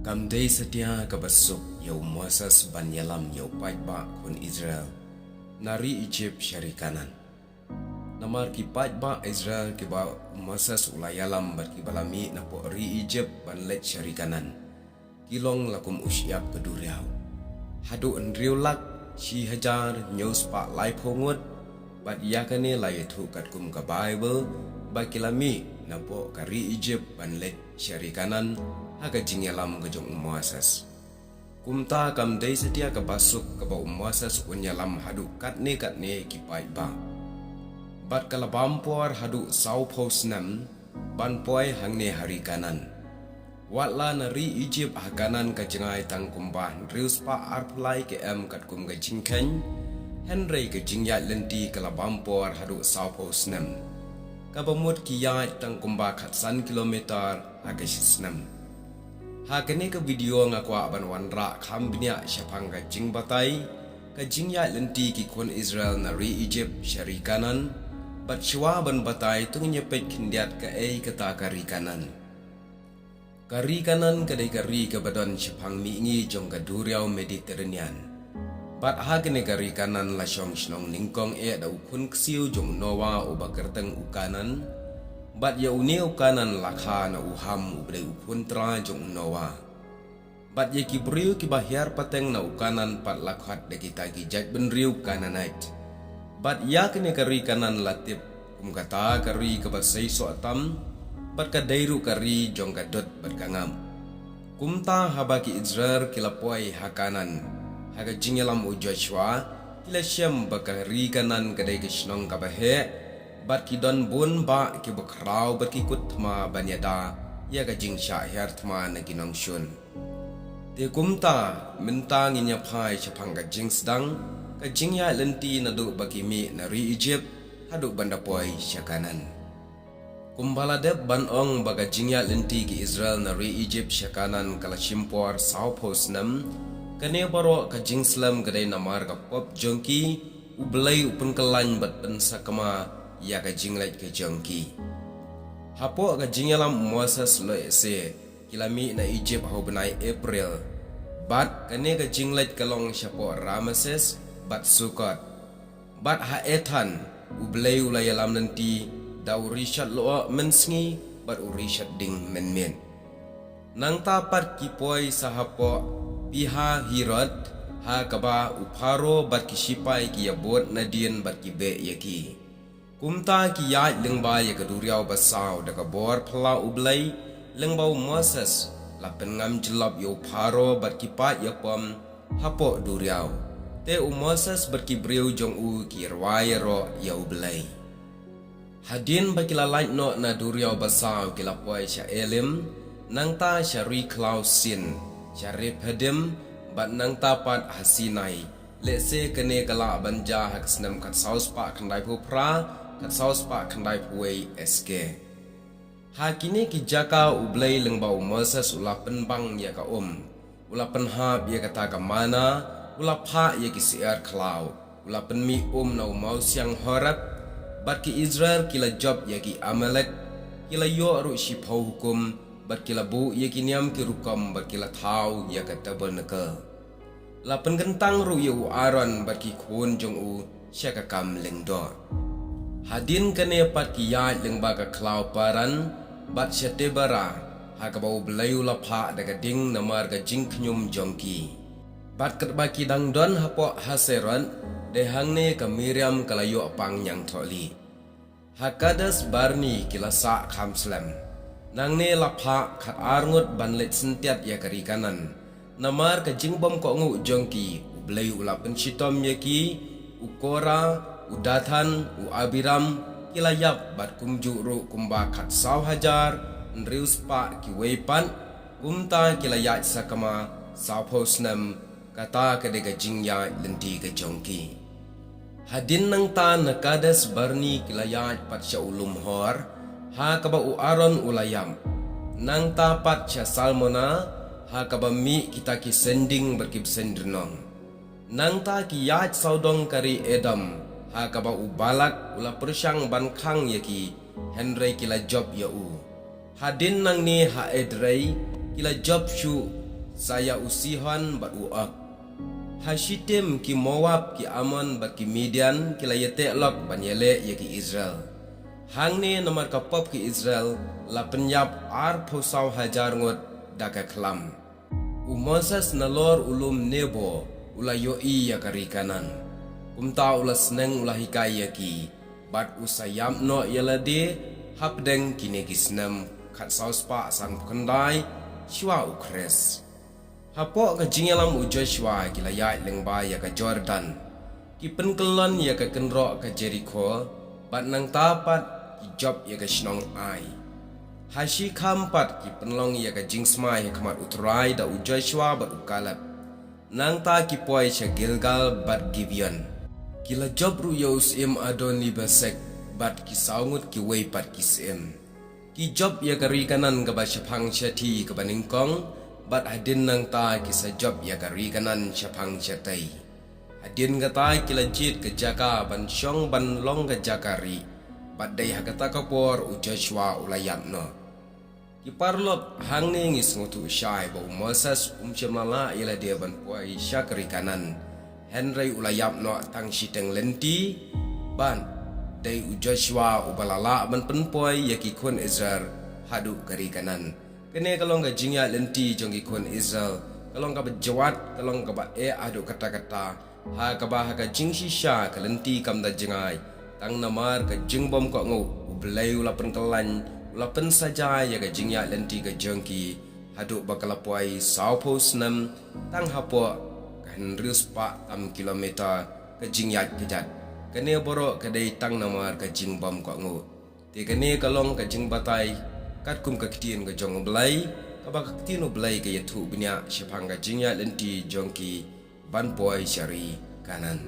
Kam day setia kabasuk yau Moses ban yalam yau pait ba kun Israel nari Egypt syari kanan. Namar ki pait ba Israel ki ba Moses ulai yalam bat ki balami na po ri Egypt ban let syari kanan. Kilong lakum usyap keduriau. Hadu enriu lak si hajar nyos pa lai pongut bat yakane lai thu kat kum ka Bible ba kilami na po kari Egypt ban let syari kanan. Haga jingyalam gejong Moses. Kumta kam day setia kabasuk kabau Moses unyalam hadu katne kipai ba. Bat kalabampor hadu sau pos nam ban poi hangne hari kanan. Watla nari Egypt hakanan ka jengai tang kumbah rius pa arplai ke em kat kum ga jingken. Henry ke jingyat lenti kalabampor hadu sau pos nam. Kabamut kiyat tang kumbah katsan kilometer haga sisnam. Hakane ke video ngakwa ban wanra khambnya syapang ka jing batai ka jingya lenti ki kon Israel nari Egypt syari kanan bat shwa ban batai tung nyepet kindiat ka kata kari kanan kadai kari ka badan syapang mingi jong ka duriau Mediterranean bat hakane kari kanan la syong snong ningkong da ukun ksiu jong nowa u bakerteng ukanan bat ya uneu kanan lakha na uham ubre upuntra jong nowa. Bat ye ki briu ki bahyar pateng na ukanan pat lakhat de kita ki jaj benriu kananait. Bat ya kene kari kanan latip kum kata kari ka basai so atam bat ka dairu kari jong ka dot bat kangam. Kumta habaki Israel kilapoi hakanan haga jingelam u Joshua kila syam bakari kanan kadai kisnong ka bahe. Bat ki don bun ba ki bakrau bat ki kut thma banyada ya ka jing sha her thma na ginong shun te kumta minta nginya phai chapang ka jing sedang ka jing ya lenti na du baki mi na ri Egypt hadu banda poi syakanan kumbala deb ban ong baga jing ya lenti ki Israel na ri Egypt syakanan kala shimpor sau pos nam kane baro ka jing slam gadai namar ka pop jongki ublai upun kelan bat pensa kama ya ka jinglait ke jongki hapo ka jingyalam Moses lo ese kilami na Egypt ho benai April bat kane ka jinglait kalong syapo Ramses bat Sukot bat ha ethan ublei ulayalam nanti da urishat lo mensngi bat urishat ding menmen nang tapat kipoi sahapo piha Herod ha kaba uparo bat kisipai ki yabot nadien bat kibe yaki kumta ki yai lengba ya keduriau basau daga bor phala ublai lengbau Moses la pengam jelap yo paro bat kipat ya pom hapo duriau te Moses berkibriu jong u ki rwai ro ya ublai hadin bakila light no na duriau basau kila poi sha elim nang ta syari klausin syari pedem bat nang tapat hasinai lese kene kala banja hak senam kat saus pa kandai phupra kat saus pa kandai puai SK. Hakini ki jaka ublai lengbau Moses ula penbang ya ka ula penhab ya kata ka mana, ula pha ya ki siar klau, ula penmi na umau siang horat, bat ki Israel kila job ya ki Amalek, kila yo ru si pau hukum, bat kila bu ya ki niam ki rukam bat kila thau ya ka tabal neka. La pengentang ru ya Aaron bat ki kun jong u syaka kam lengdor. Hadin kane pat ki yai lengba ka klau paran bat syatebara ha ka bau belayu lapha daga ding namar ka jing knyum jongki bat kat baki dang don hapo haseran de hangne ka Miriam kalayo apang nyang tholi hakadas barni kilasa khamslam nangne lapha khat arngut banlet sentiat ya kari kanan namar ka jingbom ko ngu jongki belayu lapen sitom yaki ukora udatan u abiram kilayap bat kumjuru kumba khat saw hajar nrius pa ki weipan kumta kilayat sakama saphosnam kata kadega jingya lenti ke jongki hadin nang ta nakadas barni kilayat pat syaulum hor ha kaba u Aaron ulayam nang ta pat sya salmona ha kaba mi kita ki sending berkib sendrenong nang ta ki yat saudong kari Edom ha kaba ubalak ula persyang ban khang yaki Henry kila job ya u hadin nang ni ha edrei kila job shu saya usihon bat uak. Hashitim ki Moab ki Amon bat ki Midian ki layete lok ban yele ye ki Israel. Hang ni nomor kapop ki Israel la penyap ar posau hajar ngot daka kelam. Moses nalor ulum Nebo ula yoi ya kari kanan. Kumta ula seneng ula hikai ki. Bat usayam no yalade hapdeng kine kisnem kat sauspa sang kendai shwa ukres. Hapok ka jingalam u Joshua ki layat lengba ya ka Jordan. Ki penkelon ya ka kenrok ka Jericho. Bat nang tapat ki job ya ka Shnong Ai. Hashi kampat ki penlong ya ka jingsmai kamat utrai da u Joshua bat ukalap. Nang ta ki poi sya Gilgal bat Gibeon. Kila job ru yos im adoni basek bat ki saungut ki wei pat ki sim. Ki job ya kari kanan ka ba syapang syati ka baningkong bat hadin nang ta ki sa job ya kari kanan syapang syatai. Hadin ka ta kila jit ke jaka ban syong ban long ka jakari bat dai hakata kapor u Joshua ulayam no. Ki parlop hang ni ngis ngutu syai ba Moses syamala ila dia ban puai syakari kanan. Henry ulayap no tang siteng lenti ban dai u Joshua ubalala ban penpoi yaki kun Israel hadu kari kanan. Kene kalong ga jingya lenti jong kun Israel kalong ka bejawat kalong ka ba adu kata-kata ha ka ba ka jing shisha ka lenti kam da jingai tang namar ka jingbom ko ngu ubelai ula penkelan ula pen saja ya ka jingya lenti ka jongki hadu bakalapoi saupo senam tang hapo Henrius pak tam kilometer ke jingyat kejat. Kene borok kedai tang namar ke jing bom kok ngu. Ti kene kalong ke jing batai kat kum ke ketien ke jong belai. Kabak ketien belai ke yatu binyak syapang ke jingyat lenti jongki ban poi syari kanan.